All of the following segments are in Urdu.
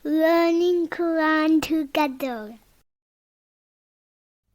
learning Quran together.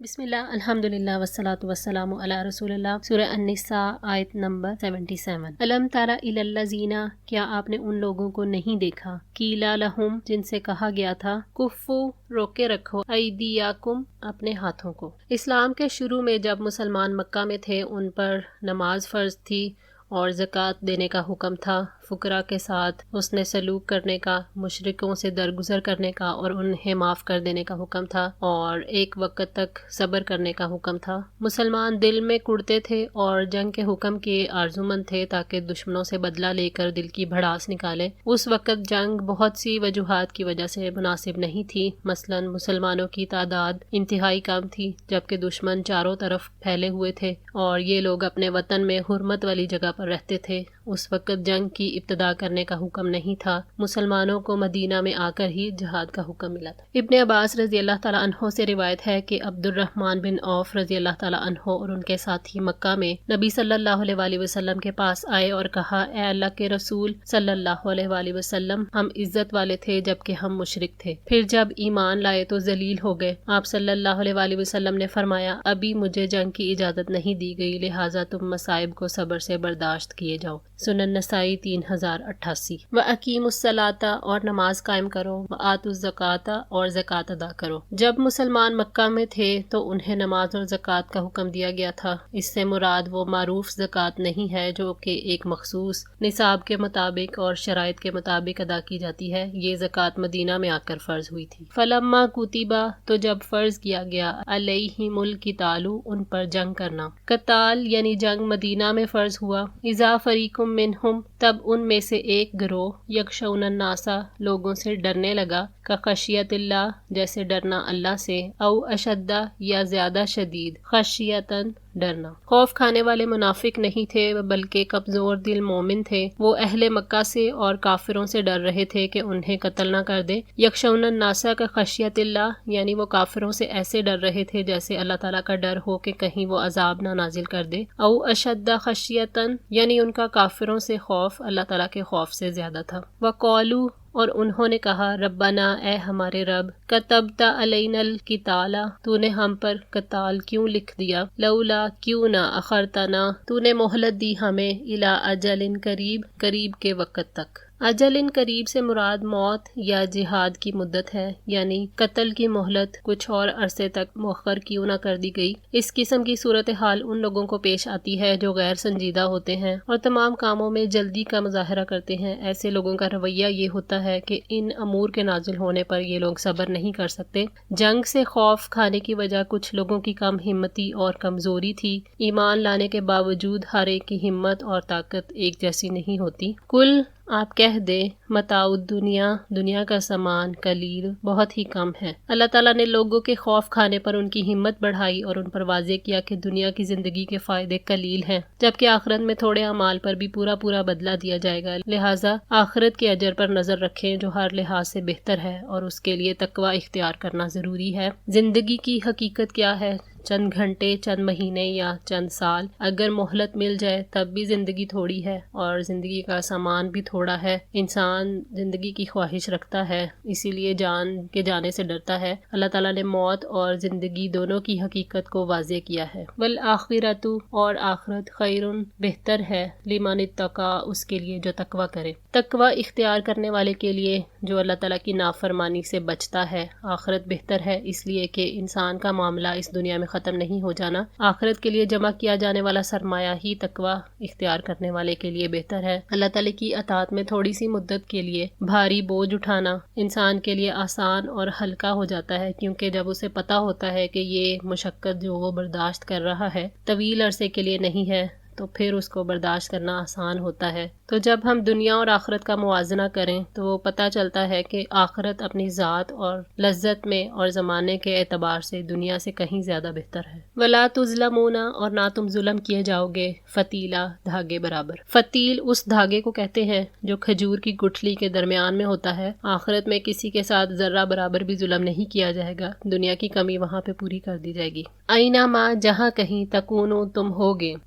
بسم اللہ الحمدللہ والصلاۃ والسلام علی رسول اللہ. سورہ النساء آیت نمبر 77. الم تر الی الذین، کیا آپ نے ان لوگوں کو نہیں دیکھا، قیل لہم، جن سے کہا گیا تھا، کفو، روکے رکھو، ایدیکم، اپنے ہاتھوں کو. اسلام کے شروع میں جب مسلمان مکہ میں تھے ان پر نماز فرض تھی اور زکوٰۃ دینے کا حکم تھا، فقراء کے ساتھ حسن سلوک کرنے کا، مشرکوں سے درگزر کرنے کا اور انہیں معاف کر دینے کا حکم تھا، اور ایک وقت تک صبر کرنے کا حکم تھا. مسلمان دل میں کڑتے تھے اور جنگ کے حکم کے آرزومند تھے تاکہ دشمنوں سے بدلہ لے کر دل کی بھڑاس نکالے. اس وقت جنگ بہت سی وجوہات کی وجہ سے مناسب نہیں تھی. مثلا مسلمانوں کی تعداد انتہائی کم تھی جبکہ دشمن چاروں طرف پھیلے ہوئے تھے اور یہ لوگ اپنے وطن میں حرمت والی جگہ پر رہتے تھے. اس وقت جنگ کی ابتدا کرنے کا حکم نہیں تھا. مسلمانوں کو مدینہ میں آ کر ہی جہاد کا حکم ملا تھا. ابن عباس رضی اللہ تعالیٰ عنہ سے روایت ہے کہ عبد الرحمن بن عوف رضی اللہ تعالیٰ عنہ اور ان کے ساتھی مکہ میں نبی صلی اللہ علیہ وآلہ وسلم کے پاس آئے اور کہا، اے اللہ کے رسول صلی اللہ علیہ وآلہ وسلم، ہم عزت والے تھے جبکہ ہم مشرک تھے، پھر جب ایمان لائے تو ذلیل ہو گئے. آپ صلی اللہ علیہ وآلہ وسلم نے فرمایا، ابھی مجھے جنگ کی اجازت نہیں دی گئی، لہٰذا تم مصائب کو صبر سے برداشت کیے جاؤ. سنن نسائی 3088. وَأَقِیمُوا الصَّلَاةَ، اور نماز قائم کرو، وَآتُوا الزَّکَاةَ، اور زکوٰۃ ادا کرو. جب مسلمان مکہ میں تھے تو انہیں نماز اور زکوٰۃ کا حکم دیا گیا تھا. اس سے مراد وہ معروف زکوٰۃ نہیں ہے جو کہ ایک مخصوص نصاب کے مطابق اور شرائط کے مطابق ادا کی جاتی ہے. یہ زکوٰۃ مدینہ میں آ کر فرض ہوئی تھی. فَلَمَّا كُتِبَ، تو جب فرض کیا گیا، عَلَيْهِمُ الْقِتَالُ، ان پر جنگ کرنا. قتال یعنی جنگ مدینہ میں فرض ہوا. اِذَا فَرِيقٌ مِّنْهُمْ، تب ان میں سے ایک گروہ، یخشون الناس، لوگوں سے ڈرنے لگا، کخشیت اللہ، جیسے ڈرنا اللہ سے، او اشد، یا زیادہ شدید، خشیتاً، ڈرنا. خوف کھانے والے منافق نہیں تھے بلکہ کمزور دل مومن تھے. وہ اہل مکہ سے اور کافروں سے ڈر رہے تھے کہ انہیں قتل نہ کر دے. یخشون الناس کا خشیت اللہ، یعنی وہ کافروں سے ایسے ڈر رہے تھے جیسے اللہ تعالیٰ کا ڈر ہو کہ کہیں وہ عذاب نہ نازل کر دے. او اشد خشیتاً، یعنی ان کا کافروں سے خوف اللہ تعالیٰ کے خوف سے زیادہ تھا. وقالو، اور انہوں نے کہا، ربنا، اے ہمارے رب، کتبت علینا القتال، تو نے ہم پر قتال کیوں لکھ دیا، لولا، کیوں نہ، اخرتنا، تو نے مہلت دی ہمیں، الی اجل قریب، قریب کے وقت تک. اجل قریب سے مراد موت یا جہاد کی مدت ہے، یعنی قتل کی مہلت کچھ اور عرصے تک مؤخر کیوں نہ کر دی گئی. اس قسم کی صورتحال ان لوگوں کو پیش آتی ہے جو غیر سنجیدہ ہوتے ہیں اور تمام کاموں میں جلدی کا مظاہرہ کرتے ہیں. ایسے لوگوں کا رویہ یہ ہوتا ہے کہ ان امور کے نازل ہونے پر یہ لوگ صبر نہیں کر سکتے. جنگ سے خوف کھانے کی وجہ کچھ لوگوں کی کم ہمتی اور کمزوری تھی. ایمان لانے کے باوجود ہر ایک کی ہمت اور طاقت ایک جیسی نہیں ہوتی. کل، آپ کہہ دے، متاع الدنیا، دنیا کا سامان، قلیل، بہت ہی کم ہے. اللہ تعالیٰ نے لوگوں کے خوف کھانے پر ان کی ہمت بڑھائی اور ان پر واضح کیا کہ دنیا کی زندگی کے فائدے قلیل ہیں جبکہ آخرت میں تھوڑے اعمال پر بھی پورا بدلہ دیا جائے گا. لہٰذا آخرت کے اجر پر نظر رکھیں جو ہر لحاظ سے بہتر ہے، اور اس کے لیے تقوی اختیار کرنا ضروری ہے. زندگی کی حقیقت کیا ہے؟ چند گھنٹے، چند مہینے یا چند سال. اگر مہلت مل جائے تب بھی زندگی تھوڑی ہے اور زندگی کا سامان بھی تھوڑا ہے. انسان زندگی کی خواہش رکھتا ہے، اسی لیے جان کے جانے سے ڈرتا ہے. اللہ تعالیٰ نے موت اور زندگی دونوں کی حقیقت کو واضح کیا ہے. والآخرۃ، اور آخرت، خیر، بہتر ہے، لمن اتقی، اس کے لیے جو تقوی کرے. تقوی اختیار کرنے والے کے لیے جو اللہ تعالیٰ کی نافرمانی سے بچتا ہے. آخرت بہتر ہے اس لیے کہ انسان کا معاملہ اس دنیا میں ختم نہیں ہو جانا. آخرت کے لیے جمع کیا جانے والا سرمایہ ہی تقوی اختیار کرنے والے کے لیے بہتر ہے. اللہ تعالیٰ کی اطاعت میں تھوڑی سی مدت کے لیے بھاری بوجھ اٹھانا انسان کے لیے آسان اور ہلکا ہو جاتا ہے، کیونکہ جب اسے پتہ ہوتا ہے کہ یہ مشقت جو وہ برداشت کر رہا ہے طویل عرصے کے لیے نہیں ہے تو پھر اس کو برداشت کرنا آسان ہوتا ہے. تو جب ہم دنیا اور آخرت کا موازنہ کریں تو پتہ چلتا ہے کہ آخرت اپنی ذات اور لذت میں اور زمانے کے اعتبار سے دنیا سے کہیں زیادہ بہتر ہے. وَلَا تُظْلَمُونَ، اور نہ تم ظلم کیے جاؤ گے، فتیلا، دھاگے برابر. فتیل اس دھاگے کو کہتے ہیں جو کھجور کی گٹھلی کے درمیان میں ہوتا ہے. آخرت میں کسی کے ساتھ ذرہ برابر بھی ظلم نہیں کیا جائے گا، دنیا کی کمی وہاں پہ پوری کر دی جائے گی. اینما، جہاں کہیں، تکونو، تم ہوگے،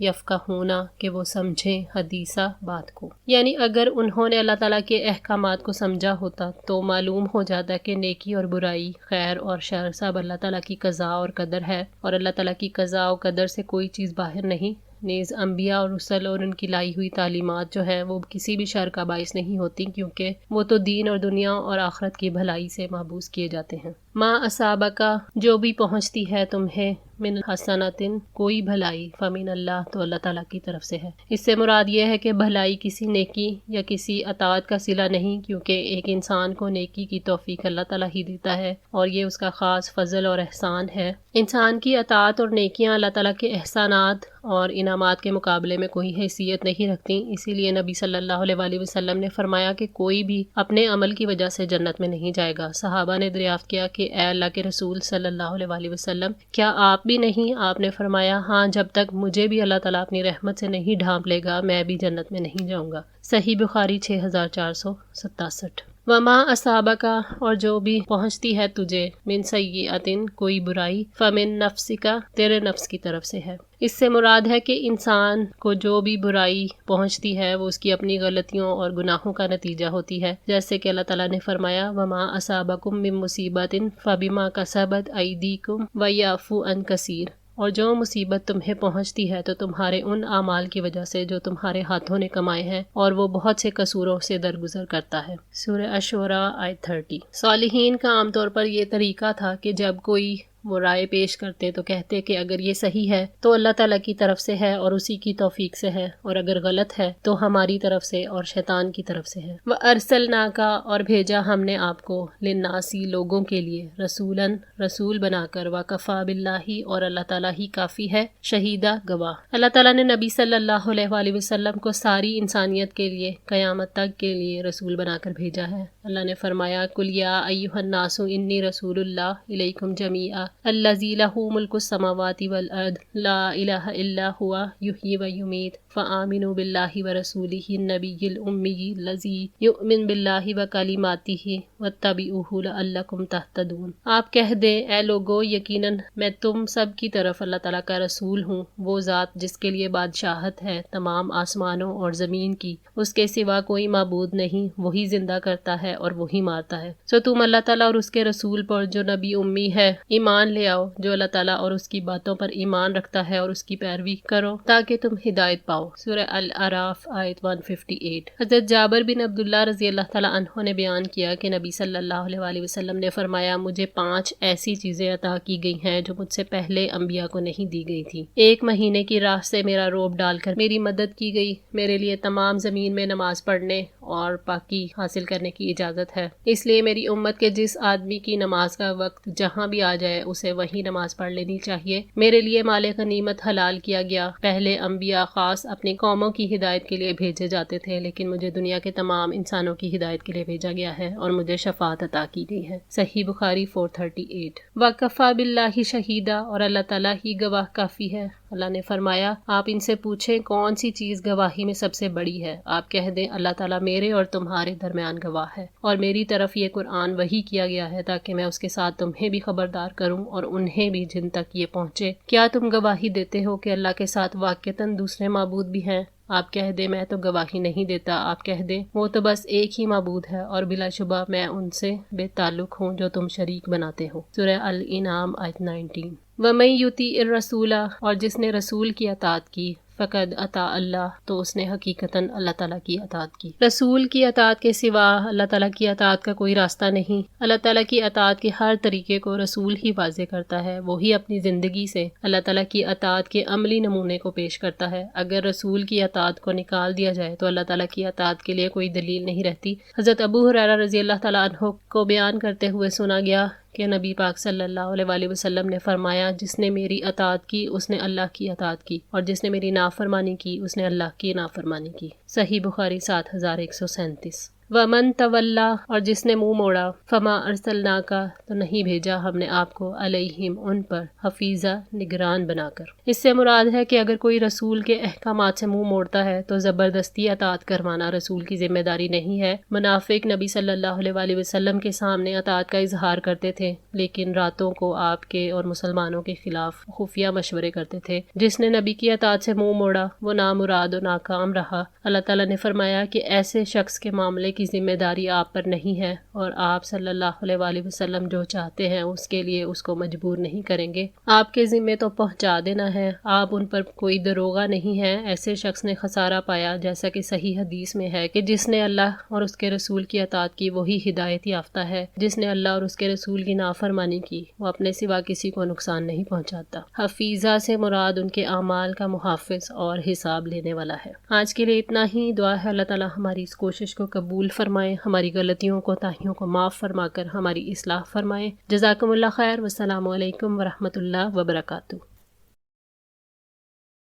یفقہونا کہ وہ سمجھیں، حدیثہ بات کو، یعنی اگر انہوں نے اللہ تعالیٰ کے احکامات کو سمجھا ہوتا تو معلوم ہو جاتا کہ نیکی اور برائی، خیر اور شر سب اللہ تعالیٰ کی قضاء اور قدر ہے، اور اللہ تعالیٰ کی قضاء و قدر سے کوئی چیز باہر نہیں۔ نیز انبیاء اور رسل اور ان کی لائی ہوئی تعلیمات جو ہیں وہ کسی بھی شر کا باعث نہیں ہوتی، کیونکہ وہ تو دین اور دنیا اور آخرت کی بھلائی سے محبوس کیے جاتے ہیں۔ ما اصابکا جو بھی پہنچتی ہے تمہیں، من حسناتن کوئی بھلائی، فمن اللہ تو اللہ تعالیٰ کی طرف سے ہے۔ اس سے مراد یہ ہے کہ بھلائی کسی نیکی یا کسی اطاعت کا صلہ نہیں، کیونکہ ایک انسان کو نیکی کی توفیق اللہ تعالیٰ ہی دیتا ہے اور یہ اس کا خاص فضل اور احسان ہے۔ انسان کی اطاعت اور نیکیاں اللہ تعالیٰ کے احسانات اور انعامات کے مقابلے میں کوئی حیثیت نہیں رکھتی، اسی لیے نبی صلی اللہ علیہ وآلہ وسلم نے فرمایا کہ کوئی بھی اپنے عمل کی وجہ سے جنت میں نہیں جائے گا۔ صحابہ نے دریافت کیا کہ اے اللہ کے رسول صلی اللہ علیہ وآلہ وسلم، کیا آپ بھی نہیں؟ آپ نے فرمایا ہاں، جب تک مجھے بھی اللہ تعالیٰ اپنی رحمت سے نہیں ڈھانپ لے گا میں بھی جنت میں نہیں جاؤں گا۔ صحیح بخاری 6467۔ وما اصابکا اور جو بھی پہنچتی ہے تجھے، من سیئۃ کوئی برائی، فمن نفسکا تیرے نفس کی طرف سے ہے۔ اس سے مراد ہے کہ انسان کو جو بھی برائی پہنچتی ہے وہ اس کی اپنی غلطیوں اور گناہوں کا نتیجہ ہوتی ہے، جیسے کہ اللہ تعالیٰ نے فرمایا وما اصابکم من مصیبۃ فبما کسبت ایدیکم ویعفو عن کثیر، اور جو مصیبت تمہیں پہنچتی ہے تو تمہارے ان اعمال کی وجہ سے جو تمہارے ہاتھوں نے کمائے ہیں، اور وہ بہت سے قصوروں سے درگزر کرتا ہے۔ سورہ الشعراء آیت 30۔ صالحین کا عام طور پر یہ طریقہ تھا کہ جب کوئی وہ رائے پیش کرتے تو کہتے کہ اگر یہ صحیح ہے تو اللہ تعالیٰ کی طرف سے ہے اور اسی کی توفیق سے ہے، اور اگر غلط ہے تو ہماری طرف سے اور شیطان کی طرف سے ہے۔ وَأَرْسَلْنَاكَ اور بھیجا ہم نے آپ کو، لِلنَّاسِ لوگوں کے لیے، رسولاً رسول بنا کر، وَكَفَى بِاللَّهِ اور اللہ تعالیٰ ہی کافی ہے، شہیدہ گواہ۔ اللہ تعالیٰ نے نبی صلی اللہ علیہ وآلہ وسلم کو ساری انسانیت کے لیے، قیامت تک کے لیے رسول بنا کر بھیجا ہے۔ اللہ نے فرمایا قُلْ يَا أَيُّهَا النَّاسُ إِنِّي رَسُولُ اللَّهِ إِلَيْكُمْ جَمِيعًا الَّذِي لَهُ مُلْكُ السَّمَاوَاتِ وَالْأَرْضِ لَا إِلَٰهَ إِلَّا هُوَ يُحْيِي وَيُمِيتُ فَآمِنُوا بِاللَّهِ وَرَسُولِهِ النَّبِيِّ الْأُمِّيِّ الَّذِي يُؤْمِنُ بِاللَّهِ وَكَلِمَاتِهِ وَاتَّبِعُوهُ لَعَلَّكُمْ تَهْتَدُونَ۔ آپ کہہ دیں اے لوگو، یقیناً میں تم سب کی طرف اللہ تعالیٰ کا رسول ہوں، وہ ذات جس کے لیے بادشاہت ہے تمام آسمانوں اور زمین کی، اس کے سوا کوئی معبود نہیں، وہی زندہ کرتا ہے اور وہی مارتا ہے۔ سو تم اللہ تعالیٰ اور اس کے رسول پر جو نبی امی ہے ایمان لے آؤ، جو اللہ تعالیٰ اور اس کی باتوں پر ایمان رکھتا ہے، اور اس کی پیروی کرو تاکہ تم ہدایت پاؤ۔ سورہ الاعراف آیت 158۔ حضرت جابر بن عبداللہ رضی اللہ تعالیٰ عنہ نے بیان کیا کہ نبی صلی اللہ علیہ وآلہ وسلم نے فرمایا مجھے 5 ایسی چیزیں عطا کی گئی ہیں جو مجھ سے پہلے انبیاء کو نہیں دی گئی تھی۔ 1 مہینے کی راہ سے میرا روب ڈال کر میری مدد کی گئی، میرے لیے تمام زمین میں نماز پڑھنے اور پاکی حاصل کرنے کی اجازت ہے، اس لیے میری امت کے جس آدمی کی نماز کا وقت جہاں بھی آ جائے اسے وہی نماز پڑھ لینی چاہیے۔ میرے لیے مال غنیمت حلال کیا گیا۔ پہلے انبیاء خاص اپنی قوموں کی ہدایت کے لیے بھیجے جاتے تھے، لیکن مجھے دنیا کے تمام انسانوں کی ہدایت کے لیے بھیجا گیا ہے اور مجھے شفاعت عطا کی گئی ہے۔ صحیح بخاری 438۔ وَكَفَى بِاللَّهِ شَهِيدًا اور اللہ تعالیٰ ہی گواہ کافی ہے۔ اللہ نے فرمایا آپ ان سے پوچھیں کون سی چیز گواہی میں سب سے بڑی ہے؟ آپ کہہ دیں اللہ تعالیٰ میرے اور تمہارے درمیان گواہ ہے، اور میری طرف یہ قرآن وحی کیا گیا ہے تاکہ میں اس کے ساتھ تمہیں بھی خبردار کروں اور انہیں بھی جن تک یہ پہنچے۔ کیا تم گواہی دیتے ہو کہ اللہ کے ساتھ واقعتاً دوسرے معبود بھی ہیں؟ آپ کہہ دیں میں تو گواہی نہیں دیتا۔ آپ کہہ دیں وہ تو بس ایک ہی معبود ہے، اور بلا شبہ میں ان سے بے تعلق ہوں جو تم شریک بناتے ہو۔ سورہ الانعام آیت 19۔ وَمَن يُطِیعِ الرَّسُولَ اور جس نے رسول کی اطاعت کی، فقد اطاع اللہ تو اس نے حقیقتاً اللہ تعالیٰ کی اطاعت کی۔ رسول کی اطاعت کے سوا اللہ تعالیٰ کی اطاعت کا کوئی راستہ نہیں۔ اللہ تعالیٰ کی اطاعت کے ہر طریقے کو رسول ہی واضح کرتا ہے، وہی اپنی زندگی سے اللہ تعالیٰ کی اطاعت کے عملی نمونے کو پیش کرتا ہے۔ اگر رسول کی اطاعت کو نکال دیا جائے تو اللہ تعالیٰ کی اطاعت کے لیے کوئی دلیل نہیں رہتی۔ حضرت ابو ہریرہ رضی اللہ تعالیٰ عنہ کو بیان کرتے ہوئے سنا گیا کہ نبی پاک صلی اللہ علیہ وآلہ وسلم نے فرمایا جس نے میری اطاعت کی اس نے اللہ کی اطاعت کی، اور جس نے میری نافرمانی کی اس نے اللہ کی نافرمانی کی۔ صحیح بخاری 7137۔ ومن تولا اور جس نے منہ موڑا فما ارسلناکا تو نہیں بھیجا ہم نے آپ کو علیہم ان پر حفیظہ نگران بنا کر۔ اس سے مراد ہے کہ اگر کوئی رسول کے احکامات سے منہ موڑتا ہے تو زبردستی اطاعت کروانا رسول کی ذمہ داری نہیں ہے۔ منافق نبی صلی اللہ علیہ وآلہ وسلم کے سامنے اطاعت کا اظہار کرتے تھے لیکن راتوں کو آپ کے اور مسلمانوں کے خلاف خفیہ مشورے کرتے تھے۔ جس نے نبی کی اطاعت سے منہ موڑا وہ نامراد و ناکام رہا۔ اللہ تعالیٰ نے فرمایا کہ ایسے شخص کے معاملے کی ذمہ داری آپ پر نہیں ہے اور آپ صلی اللہ علیہ وآلہ وسلم جو چاہتے ہیں اس کے لیے اس کو مجبور نہیں کریں گے۔ آپ کے ذمے تو پہنچا دینا ہے، آپ ان پر کوئی دروغہ نہیں ہے۔ ایسے شخص نے خسارہ پایا، جیسا کہ صحیح حدیث میں ہے کہ جس نے اللہ اور اس کے رسول کی اطاعت کی وہی ہدایت یافتہ ہے، جس نے اللہ اور اس کے رسول کی نافرمانی کی وہ اپنے سوا کسی کو نقصان نہیں پہنچاتا۔ حفیظہ سے مراد ان کے اعمال کا محافظ اور حساب لینے والا ہے۔ آج کے لیے اتنا ہی۔ دعا ہے اللہ تعالیٰ ہماری اس کوشش کو قبول فرمائے، ہماری غلطیوں کوتاہیوں کو معاف فرما کر ہماری اصلاح فرمائے۔ جزاکم اللہ خیر، والسلام علیکم ورحمۃ اللہ وبرکاتہ۔